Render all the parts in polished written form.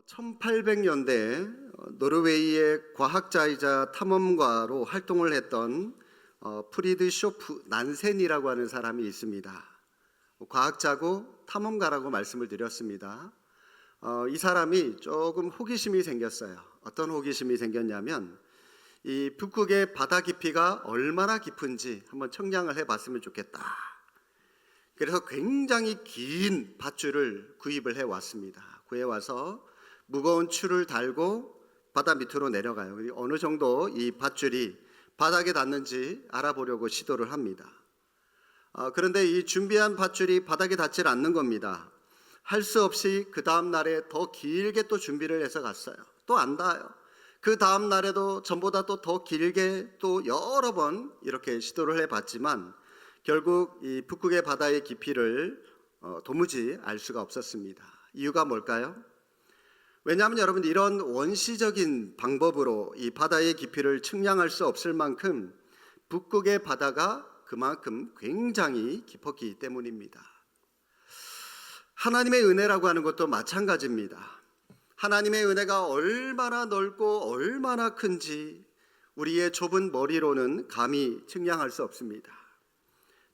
1800년대 노르웨이의 과학자이자 탐험가로 활동을 했던 프리드쇼프 난센이라고 하는 사람이 있습니다. 과학자고 탐험가라고 말씀을 드렸습니다. 이 사람이 조금 호기심이 생겼어요. 어떤 호기심이 생겼냐면 이 북극의 바다 깊이가 얼마나 깊은지 한번 측량을 해봤으면 좋겠다. 그래서 굉장히 긴 밧줄을 구입을 해왔습니다. 구해와서 무거운 추를 달고 바다 밑으로 내려가요. 어느 정도 이 밧줄이 바닥에 닿는지 알아보려고 시도를 합니다. 그런데 이 준비한 밧줄이 바닥에 닿질 않는 겁니다. 할 수 없이 그 다음 날에 더 길게 또 준비를 해서 갔어요. 또 안 닿아요. 그 다음 날에도 전보다 또 더 길게 또 여러 번 이렇게 시도를 해봤지만 결국 이 북극의 바다의 깊이를 도무지 알 수가 없었습니다. 이유가 뭘까요? 왜냐하면 여러분, 이런 원시적인 방법으로 이 바다의 깊이를 측량할 수 없을 만큼 북극의 바다가 그만큼 굉장히 깊었기 때문입니다. 하나님의 은혜라고 하는 것도 마찬가지입니다. 하나님의 은혜가 얼마나 넓고 얼마나 큰지 우리의 좁은 머리로는 감히 측량할 수 없습니다.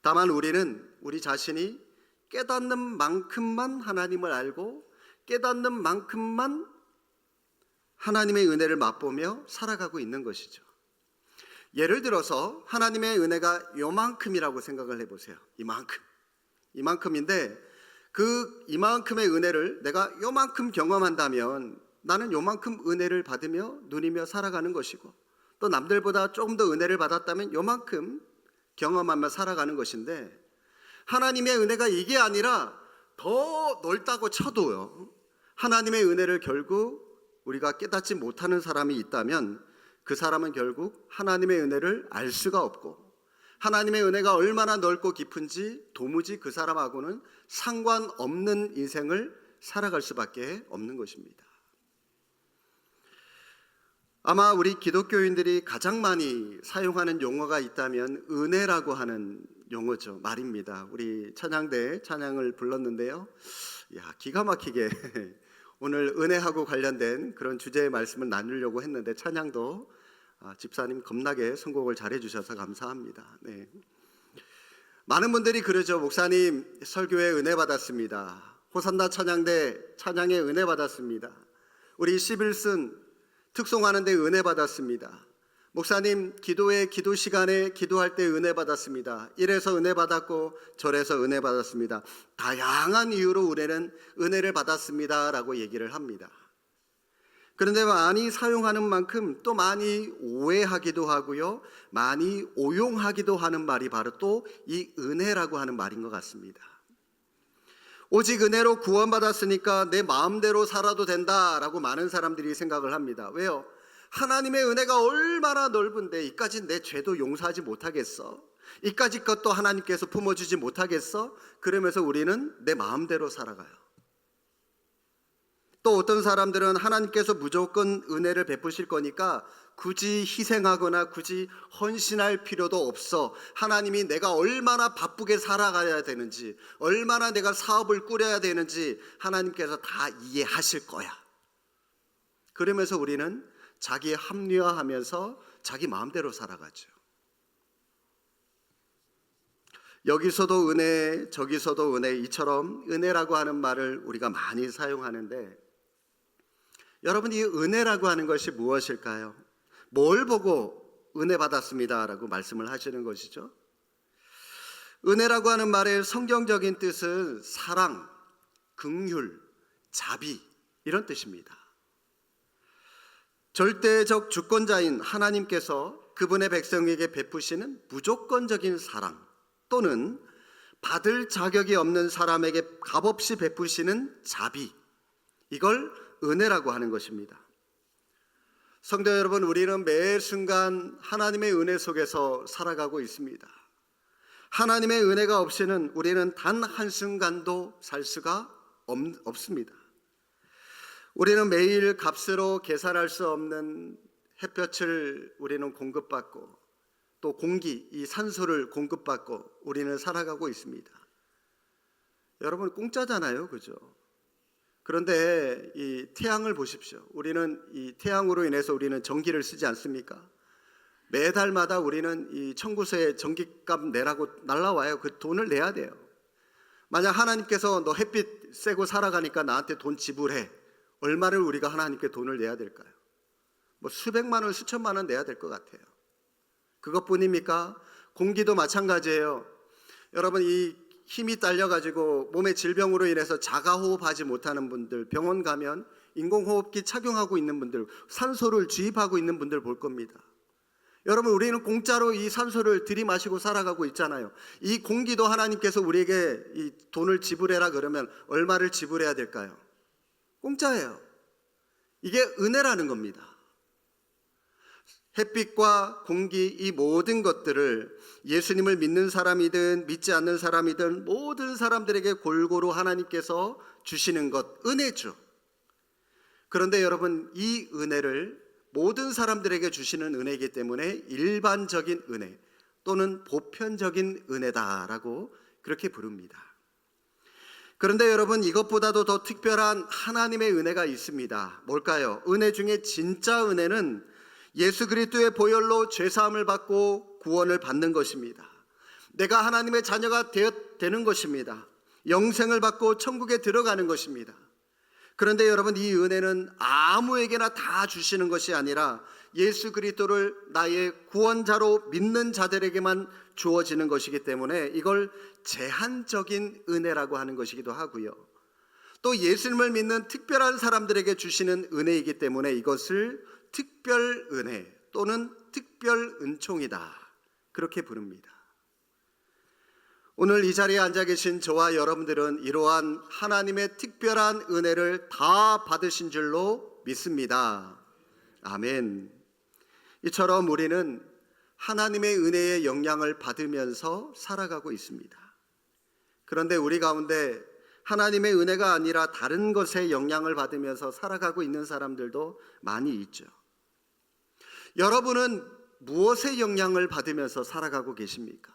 다만 우리는 우리 자신이 깨닫는 만큼만 하나님을 알고 깨닫는 만큼만 하나님의 은혜를 맛보며 살아가고 있는 것이죠. 예를 들어서 하나님의 은혜가 요만큼이라고 생각을 해보세요. 이만큼인데 이만큼의 은혜를 내가 요만큼 경험한다면 나는 요만큼 은혜를 받으며 누리며 살아가는 것이고, 또 남들보다 조금 더 은혜를 받았다면 요만큼 경험하며 살아가는 것인데, 하나님의 은혜가 이게 아니라 더 넓다고 쳐도요, 하나님의 은혜를 결국 우리가 깨닫지 못하는 사람이 있다면 그 사람은 결국 하나님의 은혜를 알 수가 없고, 하나님의 은혜가 얼마나 넓고 깊은지 도무지 그 사람하고는 상관없는 인생을 살아갈 수밖에 없는 것입니다. 아마 우리 기독교인들이 가장 많이 사용하는 용어가 있다면 은혜라고 하는 용어죠. 말입니다. 우리 찬양대 찬양을 불렀는데요, 기가 막히게 오늘 은혜하고 관련된 그런 주제의 말씀을 나누려고 했는데 찬양도 집사님 겁나게 선곡을 잘해 주셔서 감사합니다. 네. 많은 분들이 그러죠. 목사님, 설교에 은혜 받았습니다. 호산나 찬양대 찬양에 은혜 받았습니다. 우리 11순 특송하는데 은혜 받았습니다. 목사님, 기도회 기도 시간에 기도할 때 은혜 받았습니다. 이래서 은혜 받았고 저래서 은혜 받았습니다. 다양한 이유로 우리는 은혜를 받았습니다 라고 얘기를 합니다. 그런데 많이 사용하는 만큼 또 많이 오해하기도 하고요, 많이 오용하기도 하는 말이 바로 또 이 은혜라고 하는 말인 것 같습니다. 오직 은혜로 구원받았으니까 내 마음대로 살아도 된다라고 많은 사람들이 생각을 합니다. 왜요? 하나님의 은혜가 얼마나 넓은데 이까지 내 죄도 용서하지 못하겠어? 이까지 것도 하나님께서 품어주지 못하겠어? 그러면서 우리는 내 마음대로 살아가요. 또 어떤 사람들은 하나님께서 무조건 은혜를 베푸실 거니까 굳이 희생하거나 굳이 헌신할 필요도 없어. 하나님이 내가 얼마나 바쁘게 살아가야 되는지, 얼마나 내가 사업을 꾸려야 되는지 하나님께서 다 이해하실 거야. 그러면서 우리는 자기 합리화하면서 자기 마음대로 살아가죠. 여기서도 은혜, 저기서도 은혜, 이처럼 은혜라고 하는 말을 우리가 많이 사용하는데, 여러분, 이 은혜라고 하는 것이 무엇일까요? 뭘 보고 은혜 받았습니다 라고 말씀을 하시는 것이죠? 은혜라고 하는 말의 성경적인 뜻은 사랑, 긍휼, 자비, 이런 뜻입니다. 절대적 주권자인 하나님께서 그분의 백성에게 베푸시는 무조건적인 사랑, 또는 받을 자격이 없는 사람에게 값없이 베푸시는 자비, 이걸 은혜라고 하는 것입니다. 성도 여러분, 우리는 매 순간 하나님의 은혜 속에서 살아가고 있습니다. 하나님의 은혜가 없이는 우리는 단 한순간도 살 수가 없습니다. 우리는 매일 값으로 계산할 수 없는 햇볕을 우리는 공급받고, 또 공기, 이 산소를 공급받고 우리는 살아가고 있습니다. 여러분, 공짜잖아요, 그죠? 그런데 이 태양을 보십시오. 우리는 이 태양으로 인해서 우리는 전기를 쓰지 않습니까? 매달마다 우리는 이 청구서에 전기값 내라고 날라와요. 그 돈을 내야 돼요. 만약 하나님께서 너 햇빛 쐬고 살아가니까 나한테 돈 지불해. 얼마를 우리가 하나님께 돈을 내야 될까요? 뭐 수백만 원, 수천만 원 내야 될 것 같아요. 그것뿐입니까? 공기도 마찬가지예요. 여러분, 이 힘이 딸려가지고 몸의 질병으로 인해서 자가호흡하지 못하는 분들, 병원 가면 인공호흡기 착용하고 있는 분들, 산소를 주입하고 있는 분들 볼 겁니다. 여러분, 우리는 공짜로 이 산소를 들이마시고 살아가고 있잖아요. 이 공기도 하나님께서 우리에게 이 돈을 지불해라 그러면 얼마를 지불해야 될까요? 공짜예요. 이게 은혜라는 겁니다. 햇빛과 공기, 이 모든 것들을 예수님을 믿는 사람이든 믿지 않는 사람이든 모든 사람들에게 골고루 하나님께서 주시는 것, 은혜죠. 그런데 여러분, 이 은혜를 모든 사람들에게 주시는 은혜이기 때문에 일반적인 은혜 또는 보편적인 은혜다라고 그렇게 부릅니다. 그런데 여러분, 이것보다도 더 특별한 하나님의 은혜가 있습니다. 뭘까요? 은혜 중에 진짜 은혜는 예수 그리스도의 보혈로 죄사함을 받고 구원을 받는 것입니다. 내가 하나님의 자녀가 되는 것입니다. 영생을 받고 천국에 들어가는 것입니다. 그런데 여러분, 이 은혜는 아무에게나 다 주시는 것이 아니라 예수 그리스도를 나의 구원자로 믿는 자들에게만 주어지는 것이기 때문에 이걸 제한적인 은혜라고 하는 것이기도 하고요. 또 예수님을 믿는 특별한 사람들에게 주시는 은혜이기 때문에 이것을 특별 은혜 또는 특별 은총이다, 그렇게 부릅니다. 오늘 이 자리에 앉아 계신 저와 여러분들은 이러한 하나님의 특별한 은혜를 다 받으신 줄로 믿습니다. 아멘. 이처럼 우리는 하나님의 은혜의 영향을 받으면서 살아가고 있습니다. 그런데 우리 가운데 하나님의 은혜가 아니라 다른 것의 영향을 받으면서 살아가고 있는 사람들도 많이 있죠. 여러분은 무엇의 영향을 받으면서 살아가고 계십니까?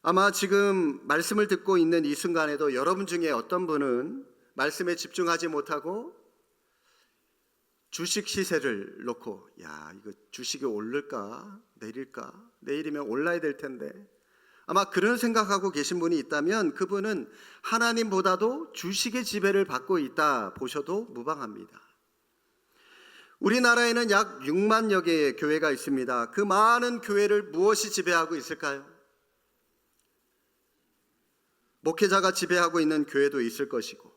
아마 지금 말씀을 듣고 있는 이 순간에도 여러분 중에 어떤 분은 말씀에 집중하지 못하고 주식 시세를 놓고, 야, 이거 주식이 오를까 내릴까, 내일이면 올라야 될 텐데, 아마 그런 생각하고 계신 분이 있다면 그분은 하나님보다도 주식의 지배를 받고 있다 보셔도 무방합니다. 우리나라에는 약 6만여 개의 교회가 있습니다. 그 많은 교회를 무엇이 지배하고 있을까요? 목회자가 지배하고 있는 교회도 있을 것이고,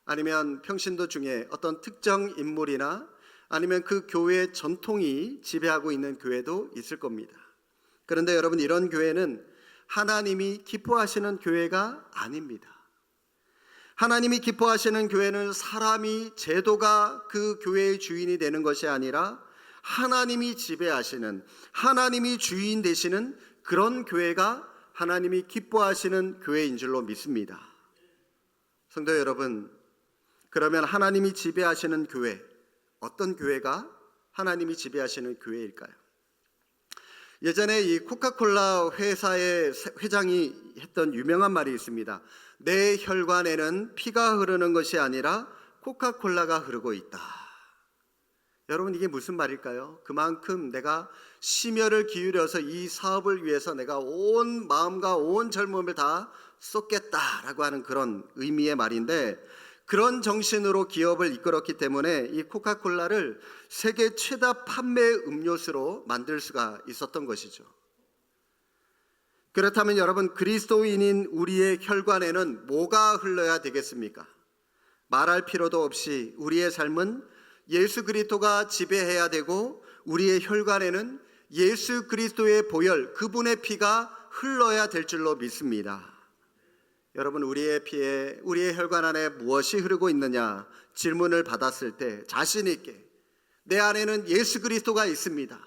아니면 평신도 중에 어떤 특정 인물이나 아니면 그 교회의 전통이 지배하고 있는 교회도 있을 겁니다. 그런데 여러분, 이런 교회는 하나님이 기뻐하시는 교회가 아닙니다. 하나님이 기뻐하시는 교회는 사람이, 제도가 그 교회의 주인이 되는 것이 아니라 하나님이 지배하시는, 하나님이 주인 되시는 그런 교회가 하나님이 기뻐하시는 교회인 줄로 믿습니다. 성도 여러분, 그러면 하나님이 지배하시는 교회, 어떤 교회가 하나님이 지배하시는 교회일까요? 예전에 이 코카콜라 회사의 회장이 했던 유명한 말이 있습니다. 내 혈관에는 피가 흐르는 것이 아니라 코카콜라가 흐르고 있다. 여러분, 이게 무슨 말일까요? 그만큼 내가 심혈을 기울여서 이 사업을 위해서 내가 온 마음과 온 젊음을 다 쏟겠다라고 하는 그런 의미의 말인데, 그런 정신으로 기업을 이끌었기 때문에 이 코카콜라를 세계 최다 판매 음료수로 만들 수가 있었던 것이죠. 그렇다면 여러분, 그리스도인인 우리의 혈관에는 뭐가 흘러야 되겠습니까? 말할 필요도 없이 우리의 삶은 예수 그리스도가 지배해야 되고, 우리의 혈관에는 예수 그리스도의 보혈, 그분의 피가 흘러야 될 줄로 믿습니다. 여러분, 우리의 피에, 우리의 혈관 안에 무엇이 흐르고 있느냐 질문을 받았을 때 자신 있게 내 안에는 예수 그리스도가 있습니다,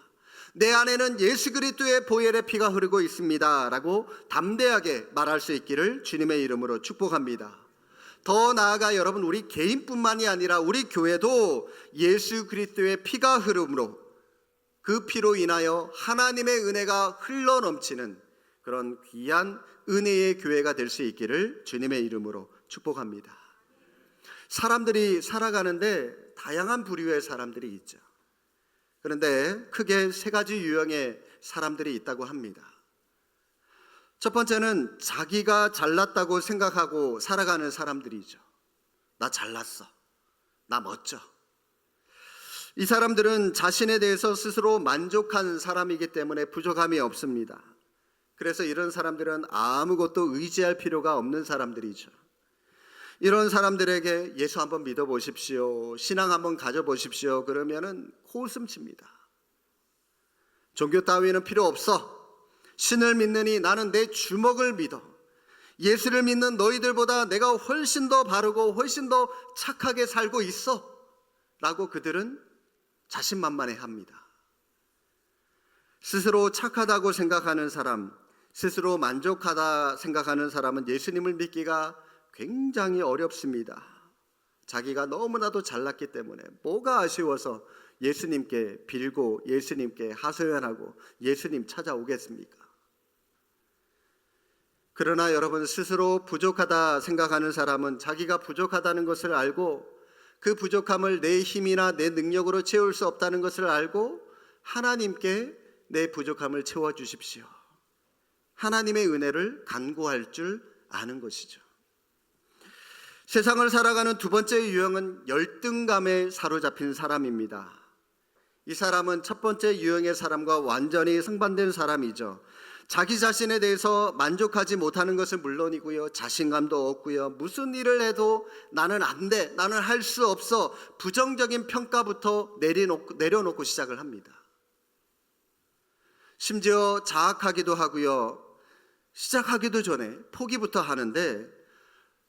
내 안에는 예수 그리스도의 보혈의 피가 흐르고 있습니다 라고 담대하게 말할 수 있기를 주님의 이름으로 축복합니다. 더 나아가 여러분, 우리 개인뿐만이 아니라 우리 교회도 예수 그리스도의 피가 흐름으로, 그 피로 인하여 하나님의 은혜가 흘러넘치는 그런 귀한 은혜의 교회가 될 수 있기를 주님의 이름으로 축복합니다. 사람들이 살아가는데 다양한 부류의 사람들이 있죠. 그런데 크게 세 가지 유형의 사람들이 있다고 합니다. 첫 번째는 자기가 잘났다고 생각하고 살아가는 사람들이죠. 나 잘났어. 나 멋져. 이 사람들은 자신에 대해서 스스로 만족한 사람이기 때문에 부족함이 없습니다. 그래서 이런 사람들은 아무것도 의지할 필요가 없는 사람들이죠. 이런 사람들에게 예수 한번 믿어보십시오, 신앙 한번 가져보십시오 그러면은 코웃음칩니다. 종교 따위는 필요 없어. 신을 믿느니 나는 내 주먹을 믿어. 예수를 믿는 너희들보다 내가 훨씬 더 바르고 훨씬 더 착하게 살고 있어 라고 그들은 자신만만해합니다. 스스로 착하다고 생각하는 사람, 스스로 만족하다 생각하는 사람은 예수님을 믿기가 굉장히 어렵습니다. 자기가 너무나도 잘났기 때문에 뭐가 아쉬워서 예수님께 빌고 예수님께 하소연하고 예수님 찾아오겠습니까? 그러나 여러분, 스스로 부족하다 생각하는 사람은 자기가 부족하다는 것을 알고 그 부족함을 내 힘이나 내 능력으로 채울 수 없다는 것을 알고 하나님께 내 부족함을 채워주십시오, 하나님의 은혜를 간구할 줄 아는 것이죠. 세상을 살아가는 두 번째 유형은 열등감에 사로잡힌 사람입니다. 이 사람은 첫 번째 유형의 사람과 완전히 상반된 사람이죠. 자기 자신에 대해서 만족하지 못하는 것은 물론이고요, 자신감도 없고요, 무슨 일을 해도 나는 안 돼, 나는 할 수 없어, 부정적인 평가부터 내려놓고 시작을 합니다. 심지어 자학하기도 하고요, 시작하기도 전에 포기부터 하는데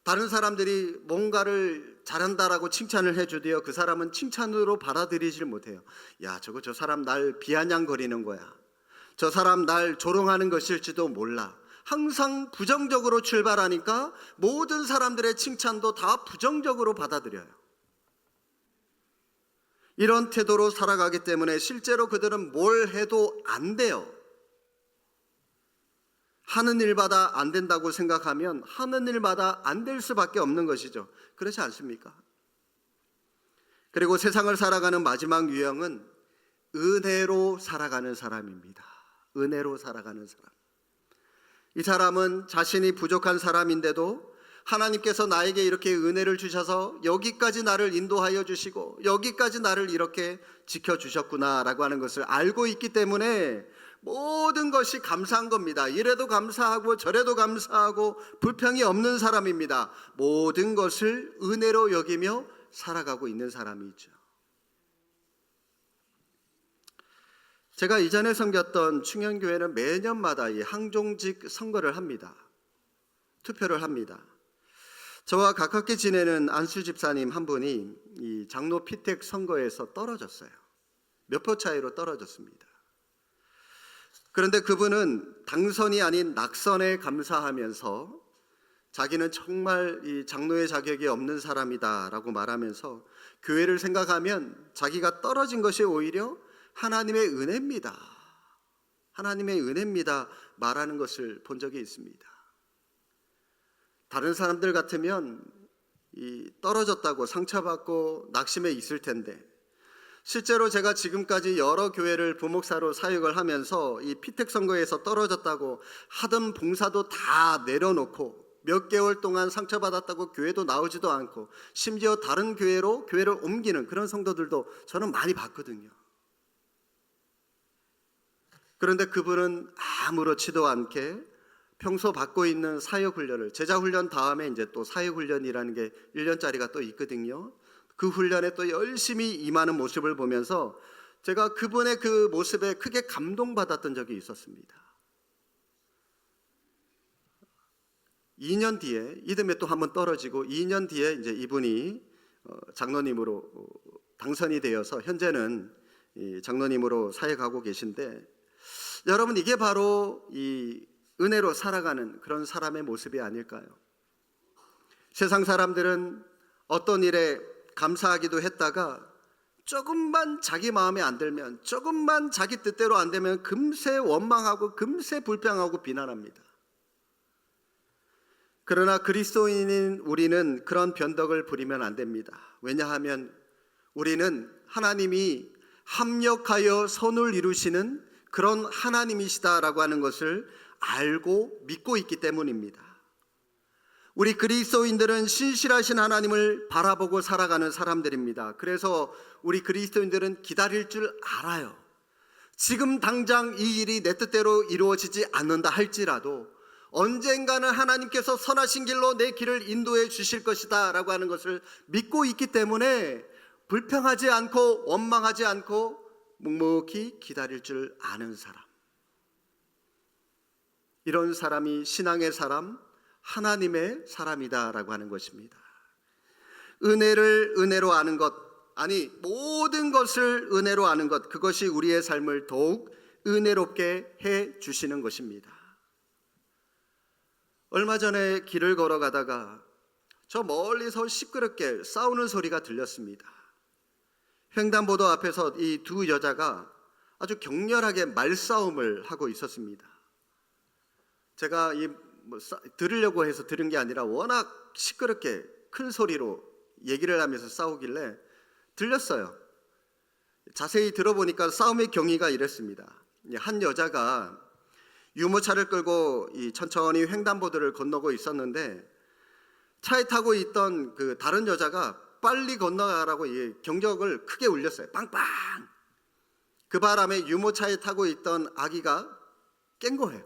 다른 사람들이 뭔가를 잘한다라고 칭찬을 해주도요, 그 사람은 칭찬으로 받아들이질 못해요. 야, 저 사람 날 비아냥거리는 거야, 저 사람 날 조롱하는 것일지도 몰라. 항상 부정적으로 출발하니까 모든 사람들의 칭찬도 다 부정적으로 받아들여요. 이런 태도로 살아가기 때문에 실제로 그들은 뭘 해도 안 돼요. 하는 일마다 안 된다고 생각하면 하는 일마다 안 될 수밖에 없는 것이죠. 그렇지 않습니까? 그리고 세상을 살아가는 마지막 유형은 은혜로 살아가는 사람입니다. 은혜로 살아가는 사람. 이 사람은 자신이 부족한 사람인데도 하나님께서 나에게 이렇게 은혜를 주셔서 여기까지 나를 인도하여 주시고 여기까지 나를 이렇게 지켜주셨구나라고 하는 것을 알고 있기 때문에 모든 것이 감사한 겁니다. 이래도 감사하고 저래도 감사하고 불평이 없는 사람입니다. 모든 것을 은혜로 여기며 살아가고 있는 사람이죠. 제가 이전에 섬겼던 충현교회는 매년마다 이 항종직 선거를 합니다. 투표를 합니다. 저와 가깝게 지내는 안수 집사님 한 분이 이 장로 피택 선거에서 떨어졌어요. 몇 표 차이로 떨어졌습니다. 그런데 그분은 당선이 아닌 낙선에 감사하면서 자기는 정말 이 장로의 자격이 없는 사람이다라고 말하면서 교회를 생각하면 자기가 떨어진 것이 오히려 하나님의 은혜입니다, 하나님의 은혜입니다 말하는 것을 본 적이 있습니다. 다른 사람들 같으면 이 떨어졌다고 상처받고 낙심해 있을 텐데, 실제로 제가 지금까지 여러 교회를 부목사로 사역을 하면서 이 피택 선거에서 떨어졌다고 하던 봉사도 다 내려놓고 몇 개월 동안 상처받았다고 교회도 나오지도 않고 심지어 다른 교회로 교회를 옮기는 그런 성도들도 저는 많이 봤거든요. 그런데 그분은 아무렇지도 않게 평소 받고 있는 사역훈련을, 제자훈련 다음에 이제 또 사역훈련이라는 게 1년짜리가 또 있거든요. 그 훈련에 또 열심히 임하는 모습을 보면서 제가 그분의 그 모습에 크게 감동받았던 적이 있었습니다. 2년 뒤에 이듬해 또 한번 떨어지고 2년 뒤에 이제 이분이 장로님으로 당선이 되어서 현재는 장로님으로 사역하고 계신데, 여러분, 이게 바로 이 은혜로 살아가는 그런 사람의 모습이 아닐까요? 세상 사람들은 어떤 일에 감사하기도 했다가 조금만 자기 마음에 안 들면, 조금만 자기 뜻대로 안 되면 금세 원망하고 금세 불평하고 비난합니다. 그러나 그리스도인인 우리는 그런 변덕을 부리면 안 됩니다. 왜냐하면 우리는 하나님이 합력하여 선을 이루시는 그런 하나님이시다라고 하는 것을 알고 믿고 있기 때문입니다. 우리 그리스도인들은 신실하신 하나님을 바라보고 살아가는 사람들입니다. 그래서 우리 그리스도인들은 기다릴 줄 알아요. 지금 당장 이 일이 내 뜻대로 이루어지지 않는다 할지라도 언젠가는 하나님께서 선하신 길로 내 길을 인도해 주실 것이다 라고 하는 것을 믿고 있기 때문에 불평하지 않고 원망하지 않고 묵묵히 기다릴 줄 아는 사람, 이런 사람이 신앙의 사람, 하나님의 사람이다라고 하는 것입니다. 은혜를 은혜로 아는 것, 아니 모든 것을 은혜로 아는 것, 그것이 우리의 삶을 더욱 은혜롭게 해 주시는 것입니다. 얼마 전에 길을 걸어가다가 저 멀리서 시끄럽게 싸우는 소리가 들렸습니다. 횡단보도 앞에서 이 두 여자가 아주 격렬하게 말싸움을 하고 있었습니다. 제가 들으려고 해서 들은 게 아니라 워낙 시끄럽게 큰 소리로 얘기를 하면서 싸우길래 들렸어요. 자세히 들어보니까 싸움의 경위가 이랬습니다. 한 여자가 유모차를 끌고 천천히 횡단보도를 건너고 있었는데 차에 타고 있던 그 다른 여자가 빨리 건너가라고 경적을 크게 울렸어요. 빵빵. 그 바람에 유모차에 타고 있던 아기가 깬 거예요.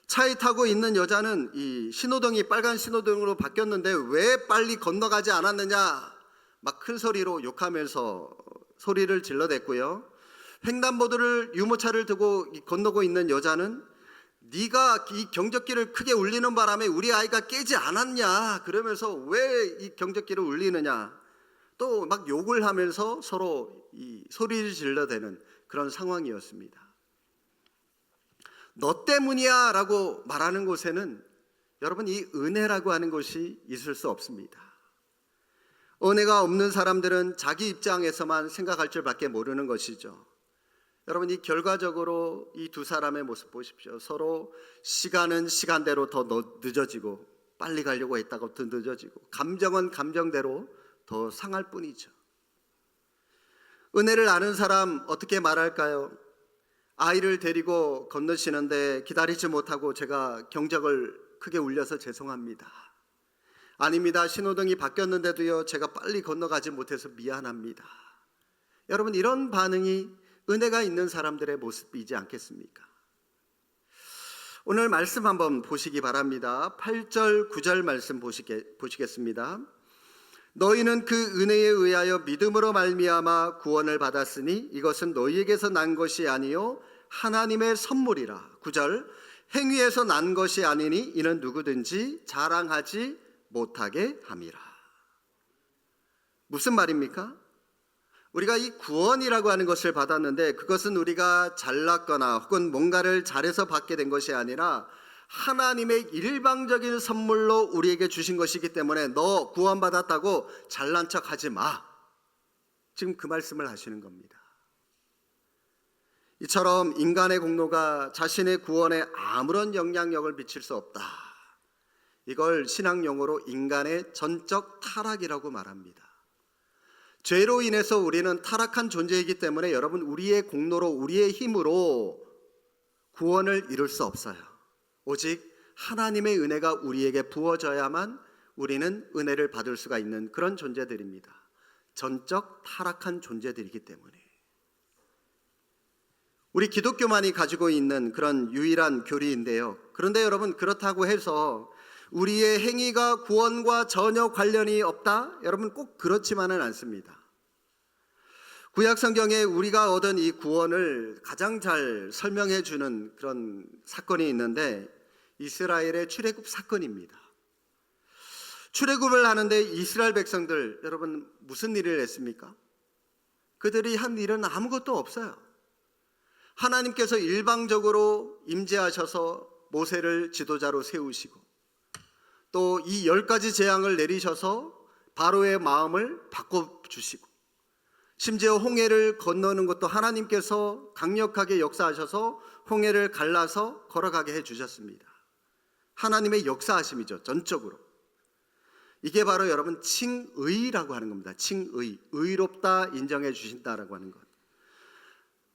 차에 타고 있는 여자는 이 신호등이 빨간 신호등으로 바뀌었는데 왜 빨리 건너가지 않았느냐 막 큰 소리로 욕하면서 소리를 질러댔고요. 횡단보도를 유모차를 두고 건너고 있는 여자는 네가 이 경적기를 크게 울리는 바람에 우리 아이가 깨지 않았냐 그러면서 왜 이 경적기를 울리느냐 또 막 욕을 하면서 서로 이 소리를 질러대는 그런 상황이었습니다. 너 때문이야 라고 말하는 곳에는 여러분 이 은혜라고 하는 것이 있을 수 없습니다. 은혜가 없는 사람들은 자기 입장에서만 생각할 줄밖에 모르는 것이죠. 여러분 이 결과적으로 이 두 사람의 모습 보십시오. 서로 시간은 시간대로 더 늦어지고 빨리 가려고 했다가 더 늦어지고 감정은 감정대로 더 상할 뿐이죠. 은혜를 아는 사람 어떻게 말할까요? 아이를 데리고 건너시는데 기다리지 못하고 제가 경적을 크게 울려서 죄송합니다. 아닙니다. 신호등이 바뀌었는데도요 제가 빨리 건너가지 못해서 미안합니다. 여러분 이런 반응이 은혜가 있는 사람들의 모습이지 않겠습니까? 오늘 말씀 한번 보시기 바랍니다. 8절 9절 말씀 보시겠습니다. 너희는 그 은혜에 의하여 믿음으로 말미암아 구원을 받았으니 이것은 너희에게서 난 것이 아니요 하나님의 선물이라. 9절 행위에서 난 것이 아니니 이는 누구든지 자랑하지 못하게 함이라. 무슨 말입니까? 우리가 이 구원이라고 하는 것을 받았는데 그것은 우리가 잘났거나 혹은 뭔가를 잘해서 받게 된 것이 아니라 하나님의 일방적인 선물로 우리에게 주신 것이기 때문에 너 구원받았다고 잘난 척하지 마. 지금 그 말씀을 하시는 겁니다. 이처럼 인간의 공로가 자신의 구원에 아무런 영향력을 미칠 수 없다. 이걸 신학 용어로 인간의 전적 타락이라고 말합니다. 죄로 인해서 우리는 타락한 존재이기 때문에 여러분 우리의 공로로 우리의 힘으로 구원을 이룰 수 없어요. 오직 하나님의 은혜가 우리에게 부어져야만 우리는 은혜를 받을 수가 있는 그런 존재들입니다. 전적 타락한 존재들이기 때문에. 우리 기독교만이 가지고 있는 그런 유일한 교리인데요. 그런데 여러분 그렇다고 해서 우리의 행위가 구원과 전혀 관련이 없다? 여러분 꼭 그렇지만은 않습니다. 구약 성경에 우리가 얻은 이 구원을 가장 잘 설명해 주는 그런 사건이 있는데 이스라엘의 출애굽 사건입니다. 출애굽을 하는데 이스라엘 백성들 여러분 무슨 일을 했습니까? 그들이 한 일은 아무것도 없어요. 하나님께서 일방적으로 임재하셔서 모세를 지도자로 세우시고 또 이 10가지 재앙을 내리셔서 바로의 마음을 바꿔주시고 심지어 홍해를 건너는 것도 하나님께서 강력하게 역사하셔서 홍해를 갈라서 걸어가게 해주셨습니다. 하나님의 역사하심이죠. 전적으로. 이게 바로 여러분 칭의라고 하는 겁니다. 칭의. 의롭다 인정해 주신다라고 하는 것.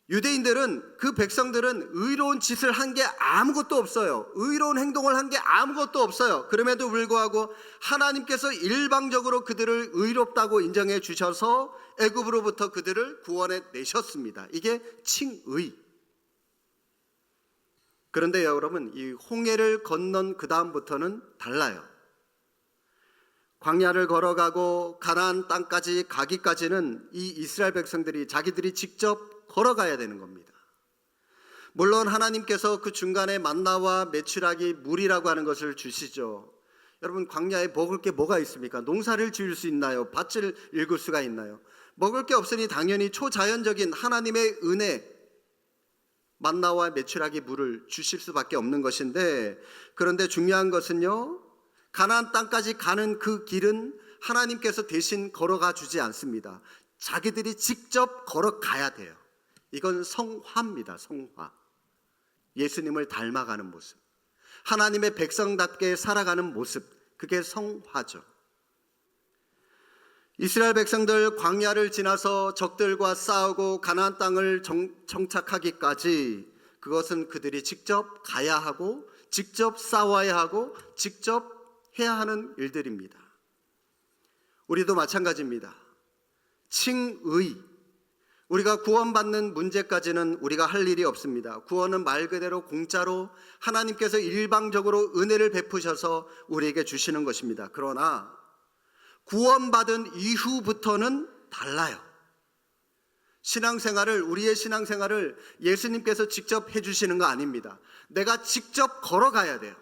유대인들은, 그 백성들은 의로운 짓을 한 게 아무것도 없어요. 의로운 행동을 한 게 아무것도 없어요. 그럼에도 불구하고 하나님께서 일방적으로 그들을 의롭다고 인정해 주셔서 애굽으로부터 그들을 구원해 내셨습니다. 이게 칭의. 그런데 여러분, 이 홍해를 건넌 그 다음부터는 달라요. 광야를 걸어가고 가나안 땅까지 가기까지는 이 이스라엘 백성들이 자기들이 직접 걸어가야 되는 겁니다. 물론 하나님께서 그 중간에 만나와 메추라기 물이라고 하는 것을 주시죠. 여러분, 광야에 먹을 게 뭐가 있습니까? 농사를 지을 수 있나요? 밭을 일굴 수가 있나요? 먹을 게 없으니 당연히 초자연적인 하나님의 은혜, 만나와 메추라기 물을 주실 수밖에 없는 것인데, 그런데 중요한 것은요, 가나안 땅까지 가는 그 길은 하나님께서 대신 걸어가 주지 않습니다. 자기들이 직접 걸어가야 돼요. 이건 성화입니다. 성화. 예수님을 닮아가는 모습, 하나님의 백성답게 살아가는 모습, 그게 성화죠. 이스라엘 백성들 광야를 지나서 적들과 싸우고 가나안 땅을 정착하기까지, 그것은 그들이 직접 가야 하고 직접 싸워야 하고 직접 해야 하는 일들입니다. 우리도 마찬가지입니다. 칭의. 우리가 구원받는 문제까지는 우리가 할 일이 없습니다. 구원은 말 그대로 공짜로 하나님께서 일방적으로 은혜를 베푸셔서 우리에게 주시는 것입니다. 그러나 구원받은 이후부터는 달라요. 신앙생활을, 우리의 신앙생활을 예수님께서 직접 해주시는 거 아닙니다. 내가 직접 걸어가야 돼요.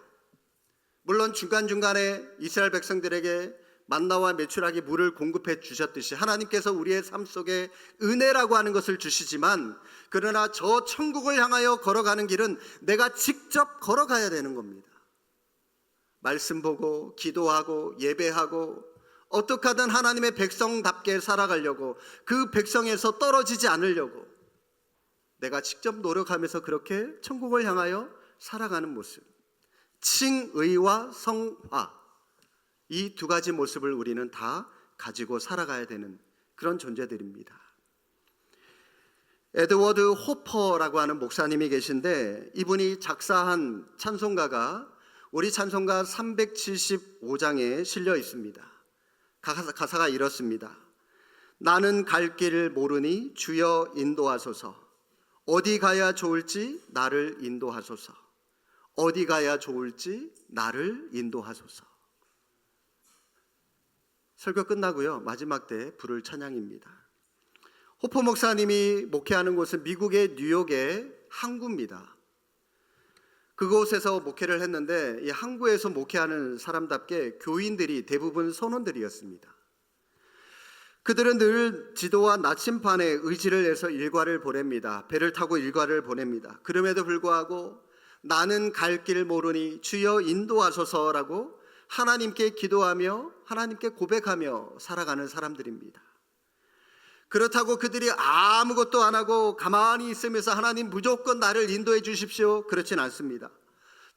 물론 중간중간에 이스라엘 백성들에게 만나와 메추라기 물을 공급해 주셨듯이 하나님께서 우리의 삶 속에 은혜라고 하는 것을 주시지만, 그러나 저 천국을 향하여 걸어가는 길은 내가 직접 걸어가야 되는 겁니다. 말씀 보고 기도하고 예배하고 어떻게 하든 하나님의 백성답게 살아가려고, 그 백성에서 떨어지지 않으려고 내가 직접 노력하면서 그렇게 천국을 향하여 살아가는 모습, 칭의와 성화, 이 두 가지 모습을 우리는 다 가지고 살아가야 되는 그런 존재들입니다. 에드워드 호퍼라고 하는 목사님이 계신데, 이분이 작사한 찬송가가 우리 찬송가 375장에 실려 있습니다. 가사가 이렇습니다. 나는 갈 길을 모르니 주여 인도하소서. 어디 가야 좋을지 나를 인도하소서. 어디 가야 좋을지 나를 인도하소서. 설교 끝나고요, 마지막 때 부를 찬양입니다. 호퍼 목사님이 목회하는 곳은 미국의 뉴욕의 항구입니다. 그곳에서 목회를 했는데, 이 항구에서 목회하는 사람답게 교인들이 대부분 선원들이었습니다. 그들은 늘 지도와 나침반에 의지를 해서 일과를 보냅니다. 배를 타고 일과를 보냅니다. 그럼에도 불구하고 나는 갈 길 모르니 주여 인도하소서라고 하나님께 기도하며 하나님께 고백하며 살아가는 사람들입니다. 그렇다고 그들이 아무것도 안 하고 가만히 있으면서 하나님 무조건 나를 인도해 주십시오, 그렇진 않습니다.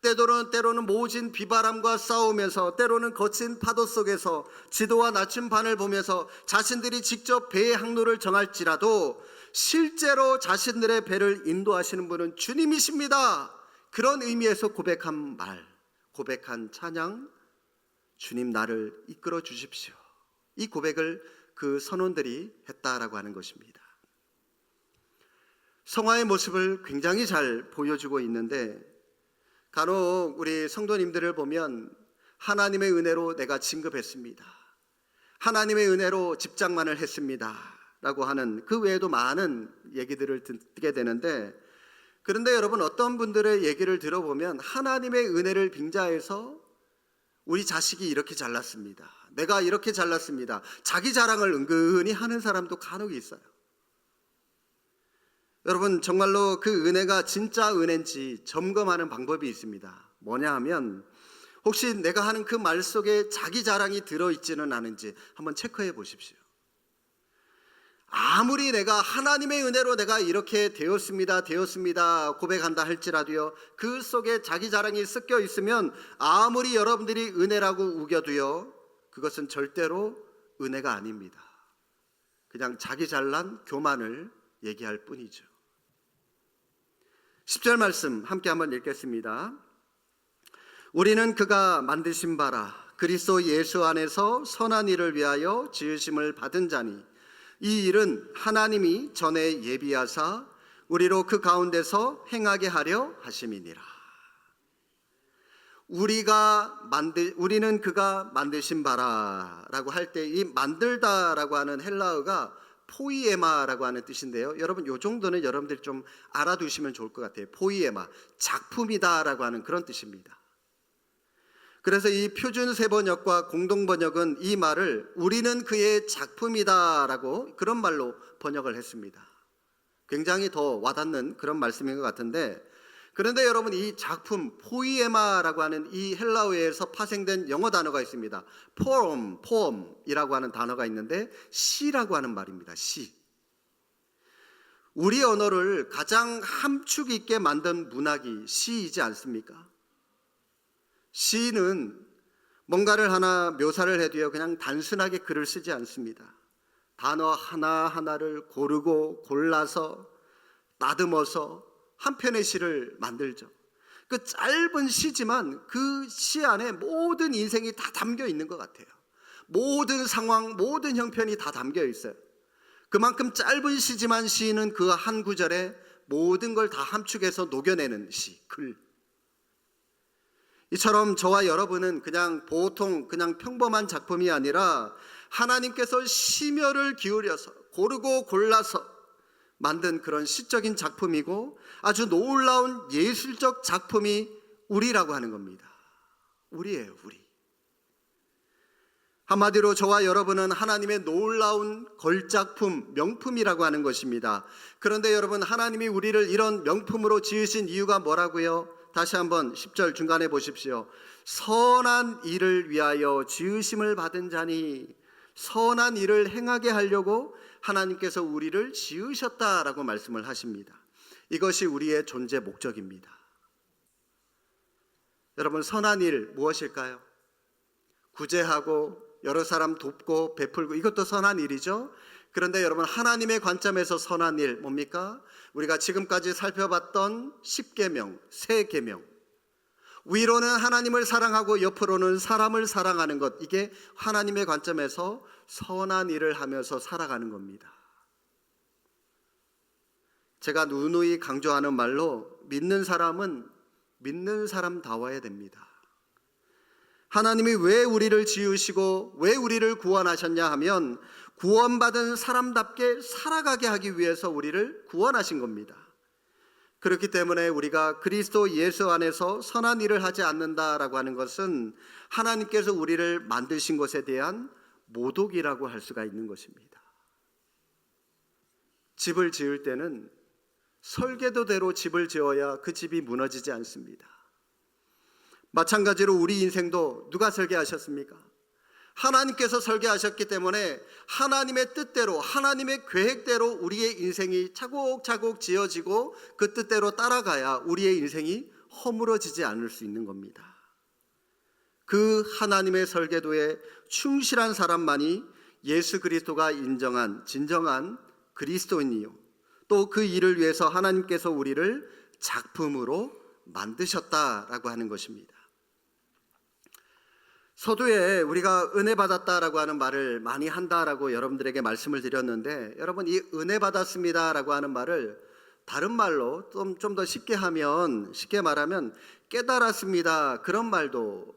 때로는 모진 비바람과 싸우면서, 때로는 거친 파도 속에서 지도와 나침반을 보면서 자신들이 직접 배의 항로를 정할지라도 실제로 자신들의 배를 인도하시는 분은 주님이십니다. 그런 의미에서 고백한 말, 고백한 찬양, 주님 나를 이끌어 주십시오, 이 고백을 그 선원들이 했다라고 하는 것입니다. 성화의 모습을 굉장히 잘 보여주고 있는데, 간혹 우리 성도님들을 보면 하나님의 은혜로 내가 진급했습니다, 하나님의 은혜로 집장만을 했습니다 라고 하는, 그 외에도 많은 얘기들을 듣게 되는데, 그런데 여러분, 어떤 분들의 얘기를 들어보면 하나님의 은혜를 빙자해서 우리 자식이 이렇게 잘났습니다, 내가 이렇게 잘났습니다, 자기 자랑을 은근히 하는 사람도 간혹 있어요. 여러분, 정말로 그 은혜가 진짜 은혜인지 점검하는 방법이 있습니다. 뭐냐 하면, 혹시 내가 하는 그 말 속에 자기 자랑이 들어있지는 않은지 한번 체크해 보십시오. 아무리 내가 하나님의 은혜로 내가 이렇게 되었습니다 고백한다 할지라도요, 그 속에 자기 자랑이 섞여 있으면 아무리 여러분들이 은혜라고 우겨도요, 그것은 절대로 은혜가 아닙니다. 그냥 자기 잘난 교만을 얘기할 뿐이죠. 10절 말씀 함께 한번 읽겠습니다. 우리는 그가 만드신 바라 그리스도 예수 안에서 선한 일을 위하여 지으심을 받은 자니 이 일은 하나님이 전에 예비하사 우리로 그 가운데서 행하게 하려 하심이니라. 우리는 그가 만드신 바라라고 할 때 이 만들다라고 하는 헬라어가 포이에마라고 하는 뜻인데요, 여러분 이 정도는 여러분들이 좀 알아두시면 좋을 것 같아요. 포이에마, 작품이다라고 하는 그런 뜻입니다. 그래서 이 표준 세번역과 공동번역은 이 말을 우리는 그의 작품이다라고 그런 말로 번역을 했습니다. 굉장히 더 와닿는 그런 말씀인 것 같은데, 그런데 여러분 이 작품 포이에마라고 하는 이 헬라어에서 파생된 영어 단어가 있습니다. poem이라고 하는 단어가 있는데 시라고 하는 말입니다. 시. 우리 언어를 가장 함축 있게 만든 문학이 시이지 않습니까? 시는 뭔가를 하나 묘사를 해도요, 그냥 단순하게 글을 쓰지 않습니다. 단어 하나하나를 고르고 골라서 따듬어서 한 편의 시를 만들죠. 그 짧은 시지만 그 시 안에 모든 인생이 다 담겨 있는 것 같아요. 모든 상황, 모든 형편이 다 담겨 있어요. 그만큼 짧은 시지만 시인은 그 한 구절에 모든 걸 다 함축해서 녹여내는 시, 글. 이처럼 저와 여러분은 그냥 보통 그냥 평범한 작품이 아니라 하나님께서 심혈을 기울여서 고르고 골라서 만든 그런 시적인 작품이고 아주 놀라운 예술적 작품이 우리라고 하는 겁니다. 우리예요, 우리. 한마디로 저와 여러분은 하나님의 놀라운 걸작품, 명품이라고 하는 것입니다. 그런데 여러분, 하나님이 우리를 이런 명품으로 지으신 이유가 뭐라고요? 다시 한번 10절 중간에 보십시오. 선한 일을 위하여 지으심을 받은 자니, 선한 일을 행하게 하려고 하나님께서 우리를 지으셨다라고 말씀을 하십니다. 이것이 우리의 존재 목적입니다. 여러분, 선한 일 무엇일까요? 구제하고 여러 사람 돕고 베풀고, 이것도 선한 일이죠. 그런데 여러분, 하나님의 관점에서 선한 일 뭡니까? 우리가 지금까지 살펴봤던 10계명, 세 계명, 위로는 하나님을 사랑하고 옆으로는 사람을 사랑하는 것, 이게 하나님의 관점에서 선한 일을 하면서 살아가는 겁니다. 제가 누누이 강조하는 말로, 믿는 사람은 믿는 사람다워야 됩니다. 하나님이 왜 우리를 지으시고 왜 우리를 구원하셨냐 하면, 구원받은 사람답게 살아가게 하기 위해서 우리를 구원하신 겁니다. 그렇기 때문에 우리가 그리스도 예수 안에서 선한 일을 하지 않는다라고 하는 것은 하나님께서 우리를 만드신 것에 대한 모독이라고 할 수가 있는 것입니다. 집을 지을 때는 설계도대로 집을 지어야 그 집이 무너지지 않습니다. 마찬가지로 우리 인생도 누가 설계하셨습니까? 하나님께서 설계하셨기 때문에 하나님의 뜻대로, 하나님의 계획대로 우리의 인생이 차곡차곡 지어지고 그 뜻대로 따라가야 우리의 인생이 허물어지지 않을 수 있는 겁니다. 그 하나님의 설계도에 충실한 사람만이 예수 그리스도가 인정한 진정한 그리스도인이요, 또 그 일을 위해서 하나님께서 우리를 작품으로 만드셨다라고 하는 것입니다. 서두에 우리가 은혜 받았다라고 하는 말을 많이 한다라고 여러분들에게 말씀을 드렸는데, 여러분, 이 은혜 받았습니다라고 하는 말을 다른 말로 좀 더 쉽게 말하면 깨달았습니다, 그런 말도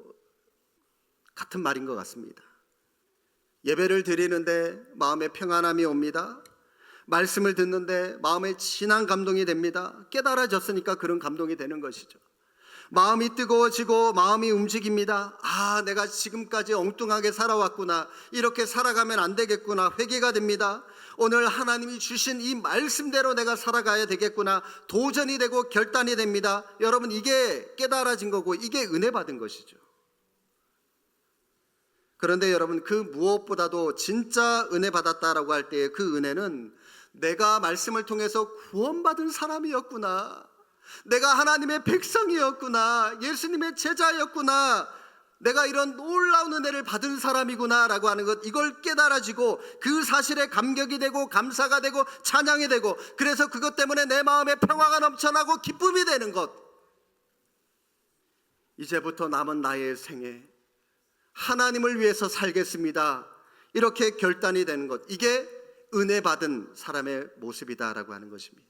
같은 말인 것 같습니다. 예배를 드리는데 마음에 평안함이 옵니다. 말씀을 듣는데 마음에 진한 감동이 됩니다. 깨달아졌으니까 그런 감동이 되는 것이죠. 마음이 뜨거워지고 마음이 움직입니다. 아, 내가 지금까지 엉뚱하게 살아왔구나, 이렇게 살아가면 안 되겠구나, 회개가 됩니다. 오늘 하나님이 주신 이 말씀대로 내가 살아가야 되겠구나, 도전이 되고 결단이 됩니다. 여러분, 이게 깨달아진 거고 이게 은혜 받은 것이죠. 그런데 여러분, 그 무엇보다도 진짜 은혜 받았다라고 할 때의 그 은혜는 내가 말씀을 통해서 구원받은 사람이었구나, 내가 하나님의 백성이었구나, 예수님의 제자였구나, 내가 이런 놀라운 은혜를 받은 사람이구나 라고 하는 것, 이걸 깨달아지고 그 사실에 감격이 되고 감사가 되고 찬양이 되고, 그래서 그것 때문에 내 마음에 평화가 넘쳐나고 기쁨이 되는 것, 이제부터 남은 나의 생에 하나님을 위해서 살겠습니다, 이렇게 결단이 되는 것, 이게 은혜 받은 사람의 모습이다라고 하는 것입니다.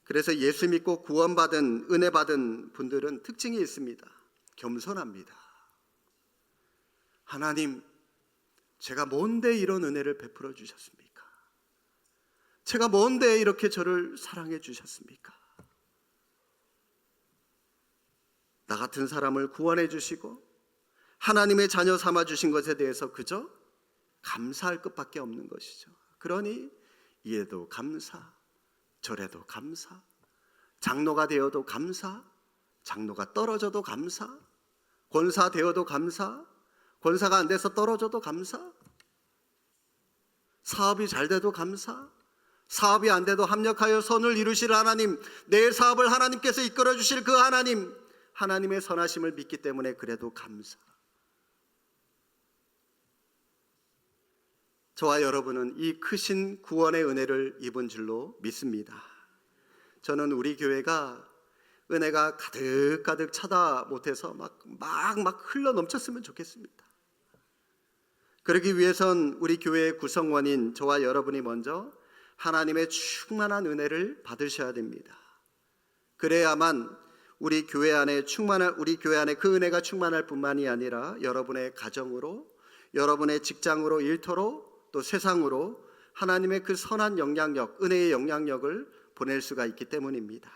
그래서 예수 믿고 구원받은, 은혜 받은 분들은 특징이 있습니다. 겸손합니다. 하나님, 제가 뭔데 이런 은혜를 베풀어 주셨습니까? 제가 뭔데 이렇게 저를 사랑해 주셨습니까? 나 같은 사람을 구원해 주시고 하나님의 자녀 삼아 주신 것에 대해서 그저 감사할 것밖에 없는 것이죠. 그러니 이에도 감사, 절에도 감사, 장로가 되어도 감사, 장로가 떨어져도 감사, 권사 되어도 감사, 권사가 안 돼서 떨어져도 감사, 사업이 잘 돼도 감사, 사업이 안 돼도 합력하여 선을 이루실 하나님, 내 사업을 하나님께서 이끌어 주실 그 하나님, 하나님의 선하심을 믿기 때문에 그래도 감사. 저와 여러분은 이 크신 구원의 은혜를 입은 줄로 믿습니다. 저는 우리 교회가 은혜가 가득가득 차다 못해서 막 흘러 넘쳤으면 좋겠습니다. 그러기 위해선 우리 교회의 구성원인 저와 여러분이 먼저 하나님의 충만한 은혜를 받으셔야 됩니다. 그래야만 우리 교회 안에 그 은혜가 충만할 뿐만이 아니라 여러분의 가정으로, 여러분의 직장으로, 일터로, 또 세상으로 하나님의 그 선한 영향력, 은혜의 영향력을 보낼 수가 있기 때문입니다.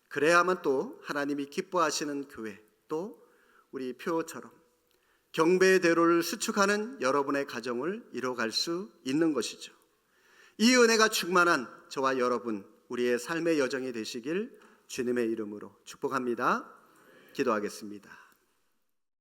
그래야만 또 하나님이 기뻐하시는 교회, 또 우리 표처럼 경배의 대로를 수축하는 여러분의 가정을 이뤄갈 수 있는 것이죠. 이 은혜가 충만한 저와 여러분, 우리의 삶의 여정이 되시길 주님의 이름으로 축복합니다. 기도하겠습니다.